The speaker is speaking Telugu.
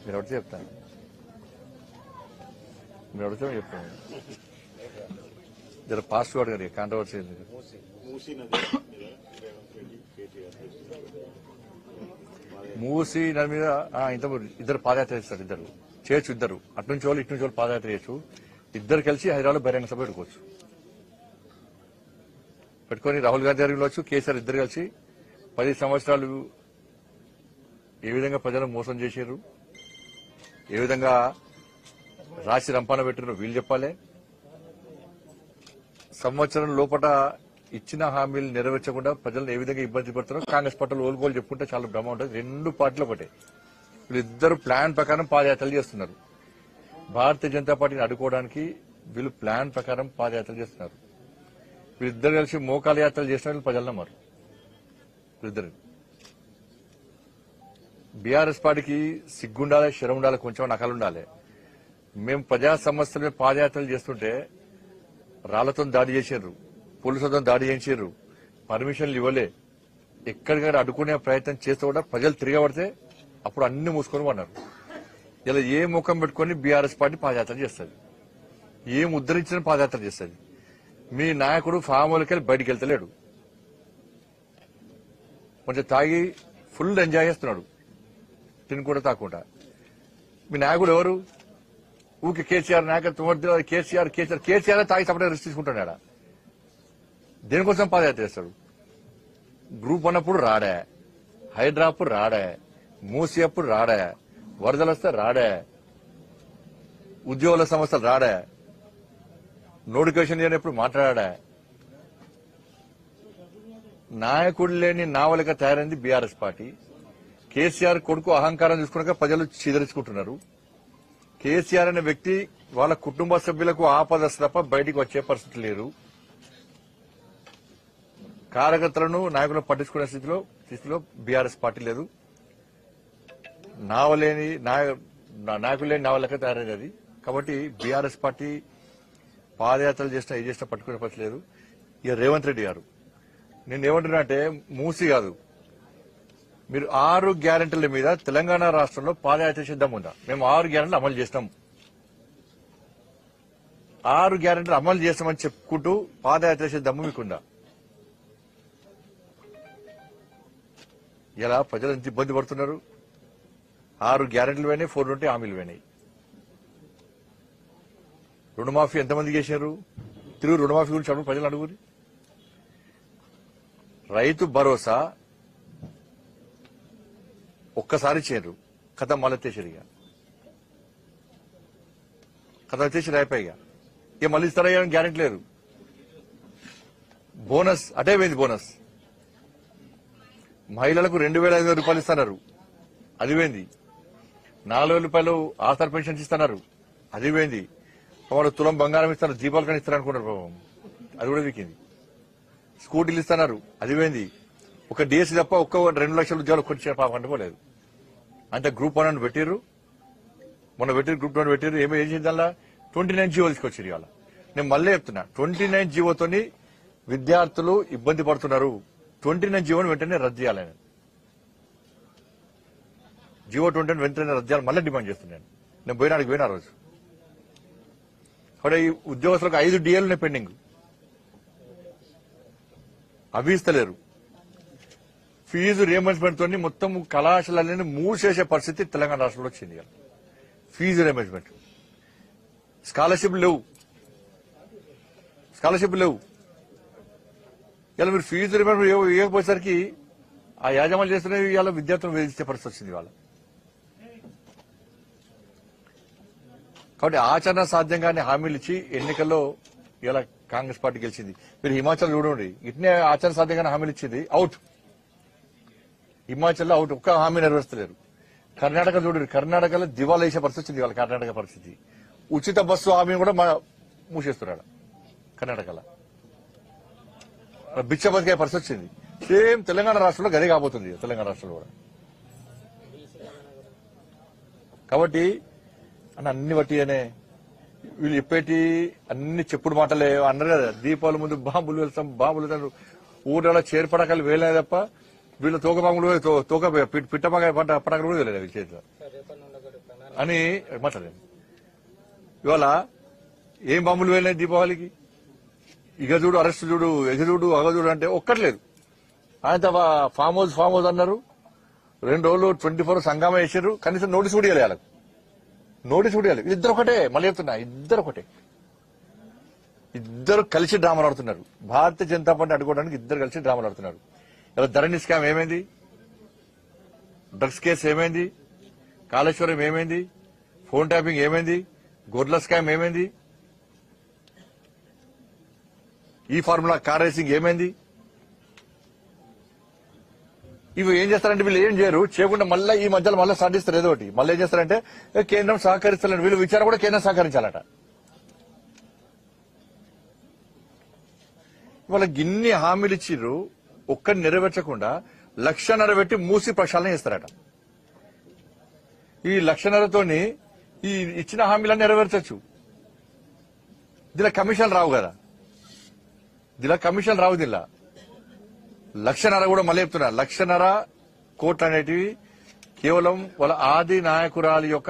మీరు ఎవరితో చెప్తాను, మీరు ఎవరితో చెప్తాను. జర పాస్ట్ వాడు గారు కాంట్రవర్సీ మూసి దాని మీద ఇంత ఇద్దరు పాదయాత్ర చేస్తారు. ఇద్దరు చేయొచ్చు, ఇద్దరు అటు నుంచి వాళ్ళు ఇటు నుంచి వాళ్ళు పాదయాత్ర చేయొచ్చు. ఇద్దరు కలిసి హైదరాబాద్ బహిరంగ సభ పెట్టుకోవచ్చు. పెట్టుకొని రాహుల్ గాంధీ గారు వెళ్ళవచ్చు, కేసీఆర్ ఇద్దరు కలిసి 10 సంవత్సరాలు ఏ విధంగా ప్రజలను మోసం చేశారు, ఏ విధంగా రాసి రంపాన పెట్టారు వీళ్ళు చెప్పాలి. సంవత్సరం లోపల ఇచ్చిన హామీలు నెరవేర్చకుండా ప్రజలను ఏ విధంగా ఇబ్బంది పెడుతున్నారో కాంగ్రెస్ పార్టీలు ఓలుగోలు చెప్పుకుంటే చాలా భ్రమ ఉంటుంది. 2 పార్టీలు ఒకటే. వీళ్ళిద్దరు ప్లాన్ ప్రకారం పాదయాత్రలు చేస్తున్నారు. భారతీయ జనతా పార్టీని అడ్డుకోవడానికి వీళ్ళు ప్లాన్ ప్రకారం పాదయాత్రలు చేస్తున్నారు. వీళ్ళిద్దరు కలిసి మోకాల యాత్రలు చేసిన వీళ్ళు ప్రజలు నమ్మరు. వీళ్ళిద్దరు బీఆర్ఎస్ పార్టీకి సిగ్గుండాలి, శరం ఉండాలి, కొంచెం నకలు ఉండాలి. మేము ప్రజా సమస్యల మీద పాదయాత్రలు చేస్తుంటే రాళ్లతో దాడి చేశారు, పోలీసులతో దాడి చేశారు, పర్మిషన్లు ఇవ్వలే. ఎక్కడికక్కడ అడ్డుకునే ప్రయత్నం చేస్తూ కూడా ప్రజలు తిరగబడితే అప్పుడు అన్ని మూసుకొని పడినారు. ఇలా ఏ ముఖం పెట్టుకుని బీఆర్ఎస్ పార్టీ పాదయాత్ర చేస్తుంది, ఏం ఉద్ధరించిన పాదయాత్ర చేస్తుంది. మీ నాయకుడు ఫామ్ హౌస్కి బయటికి వెళ్తలేడు, కొంచెం తాగి ఫుల్ ఎంజాయ్ చేస్తున్నాడు, తిని కూడా తాకుండా. మీ నాయకుడు ఎవరు? ఊకి కేసీఆర్ నాయకత్వం, కేసీఆర్ తాగి సపరేట్ రిస్క్ తీసుకుంటున్నాడా? దేనికోసం పాదయాత్ర చేస్తాడు? గ్రూప్ అన్నప్పుడు రాడా, హైడ్రా అప్పుడు రాడా, మూసి అప్పుడు రాడా, వరదలు వస్తే రాడా, ఉద్యోగుల సమస్యలు రాడా, నోటిఫికేషన్ చేయనప్పుడు మాట్లాడా. నాయకుడు లేని నావలిగా తయారైంది బీఆర్ఎస్ పార్టీ. కేసీఆర్ కొడుకు అహంకారం చూసుకున్నాక ప్రజలు చిదరించుకుంటున్నారు. కేసీఆర్ అనే వ్యక్తి వాళ్ళ కుటుంబ సభ్యులకు ఆపద తప్ప బయటికి వచ్చే పరిస్థితి లేరు. కార్యకర్తలను నాయకులను పట్టించుకునే స్థితిలో బీఆర్ఎస్ పార్టీ లేదు. నాయకులు లేని నావలక తయారైంది అది. కాబట్టి బీఆర్ఎస్ పార్టీ పాదయాత్రలు చేసినా ఏ చేసినా పట్టుకునే పరిస్థితి లేదు. ఇక రేవంత్ రెడ్డి గారు నేను ఏమంటున్నా అంటే, మూసి కాదు, మీరు 6 గ్యారెంటీల మీద తెలంగాణ రాష్ట్రంలో పాదయాత్ర సిద్ధం ఉందా? మేము 6 గ్యారెంటీలు అమలు చేస్తాం, 6 గ్యారెంటీలు అమలు చేస్తామని చెప్పుకుంటూ పాదయాత్ర సిద్ధము మీకుందా? ఇలా ప్రజలు ఎంత ఇబ్బంది పడుతున్నారు. 6 గ్యారెంటీలు పోయినాయి, 420 హామీలు పోయినాయి. రుణమాఫీ ఎంతమంది చేశారు? తిరుగు రుణమాఫీ గురించి అప్పుడు ప్రజలు అడుగురి. రైతు భరోసా ఒక్కసారి చేయరు, కథ మళ్ళెత్తేసారు. కథ వచ్చేసి అయిపోయిగా ఇక మళ్ళీ ఇస్తారా గ్యారెంటీ లేదు. బోనస్ అటే పోయింది. బోనస్ మహిళలకు 2,500 రూపాయలు ఇస్తున్నారు, అది పోయింది. 4,000 రూపాయలు ఆధార్ పెన్షన్ ఇస్తున్నారు, అది పోయింది. వాళ్ళు తులం బంగారం ఇస్తున్నారు, దీపాలు కానీ ఇస్తారు అనుకున్నారు పాపం, అది కూడా వీకింది. స్కూటీలు ఇస్తున్నారు, అది పోయింది. ఒక డిఎస్సీ తప్ప 2 లక్షల ఉద్యోగాలు కొట్టించారు పాపం, అంటుకోలేదు. అంటే గ్రూప్ 1 పెట్టిర్రు, మొన్న పెట్టిరు, గ్రూప్ 2 పెట్టిరు. ఏం చేసిందల్లా 29 జీవో తీసుకొచ్చారు. ఇవాళ నేను మళ్ళీ చెప్తున్నా, 29 జీవోతోని విద్యార్థులు ఇబ్బంది పడుతున్నారు. 29 జీవోని వెంటనే రద్దు చేయాలని, జీవో 29 వెంటనే రద్దు చేయాలని మళ్ళీ డిమాండ్ చేస్తున్నాను. నేను పోయినా రోజు అక్కడ ఈ ఉద్యోగస్తులకు 5 డిఏలు పెండింగ్, అవి ఇస్తలేరు. ఫీజు రియంబర్స్మెంట్ తోని మొత్తం కళాశాలన్నీ మూసేసే పరిస్థితి తెలంగాణ రాష్ట్రంలో వచ్చింది. ఫీజు రియంబర్స్మెంట్, స్కాలర్షిప్ లేవు. ఇలా మీరు ఫీజు రియంబర్స్మెంట్ ఇవ్వకపోయేసరికి ఆ యాజమాన్యం చేస్తున్న ఇవాళ విద్యార్థులను వేధించే పరిస్థితి వచ్చింది ఇవాళ. కాబట్టి ఆచరణ సాధ్యంగానే హామీలు ఇచ్చి ఎన్నికల్లో ఇలా కాంగ్రెస్ పార్టీ గెలిచింది. మీరు హిమాచల్ చూడండి, ఇట్నే ఆచరణ సాధ్యంగానే హామీలు ఇచ్చింది, అవుట్. హిమాచల్లో అవుట్, ఒక్క హామీ నెరవేర్చలేరు. కర్ణాటక చూడండి, కర్ణాటకలో దివాలా వేసే పరిస్థితి వచ్చింది ఇవాళ. కర్ణాటక పరిస్థితి, ఉచిత బస్సు హామీని కూడా మూసేస్తున్నాడు కర్ణాటకలో. బిచ్చ బతికే పరిస్థితి వచ్చింది. సేమ్ తెలంగాణ రాష్ట్రంలో గదే కాబోతుంది, తెలంగాణ రాష్ట్రంలో కూడా. కాబట్టి అన్ని బట్టి అనే వీళ్ళు చెప్పేటి అన్ని చెప్పుడు మాటలే అన్నారు కదా. దీపావళి ముందు బాంబులు వెళ్తాం, ఊళ్ళో చేరుపడకాలు వేయలే తప్ప వీళ్ళు తోక బాంబులు, తోక పిట్ట పటాకులు కూడా వెళ్ళలేదు వీళ్ళ చేతిలో. అని మాట్లాడాను. ఇవాళ ఏం బాంబులు వెళ్ళినాయి దీపావళికి? ఇక చూడు అరెస్ట్ చూడు, ఎగ చూడు, అగ చూడు అంటే ఒక్కట్లేదు. ఆయన ఫామ్ హౌస్ అన్నారు. 2 రోజులు 24 హంగామా వేసారు. కనీసం నోటీస్ కూడా ఇవ్వాలి, వాళ్ళకు నోటీస్ కూడా ఇవ్వాలి. ఇద్దరు ఒకటే, మళ్ళీ చెప్తున్నా, ఇద్దరు ఒకటే. ఇద్దరు కలిసి డ్రామాలు ఆడుతున్నారు. భారతీయ జనతా పార్టీ అడ్డుకోవడానికి ఇద్దరు కలిసి డ్రామాలు ఆడుతున్నారు. ఇలా ధరణి స్కామ్ ఏమైంది? డ్రగ్స్ కేసు ఏమైంది? కాళేశ్వరం ఏమైంది? ఫోన్ ట్యాపింగ్ ఏమైంది? గొర్రెల స్కామ్ ఏమైంది? ఈ ఫార్ములా కార్ రేసింగ్ ఏమైంది? ఇవి ఏం చేస్తారంటే వీళ్ళు ఏం చేయరు, చేయకుండా మళ్ళీ ఈ మధ్యలో మళ్ళీ సాధిస్తారు ఏదో ఒకటి. మళ్ళీ ఏం చేస్తారంటే కేంద్రం సహకరిస్తారు. వీళ్ళు విచారణ కూడా కేంద్రం సహకరించాలట. వాళ్ళకి ఇన్ని హామీలు ఇచ్చిర్రు, ఒక్కటి నెరవేర్చకుండా 1,00,000 పెట్టి మూసి ప్రక్షాళన చేస్తారట. ఈ 1,00,000తోని ఈ ఇచ్చిన హామీలను నెరవేర్చచ్చు. దీనిలో కమిషన్ రావు కదా, దీనిలో కమిషన్ రావు. దీనిలో 1,00,000 కూడా మళ్ళీ చెప్తున్నా, 1,00,000 కోట్లు అనేటివి కేవలం వాళ్ళ ఆది నాయకురాలి యొక్క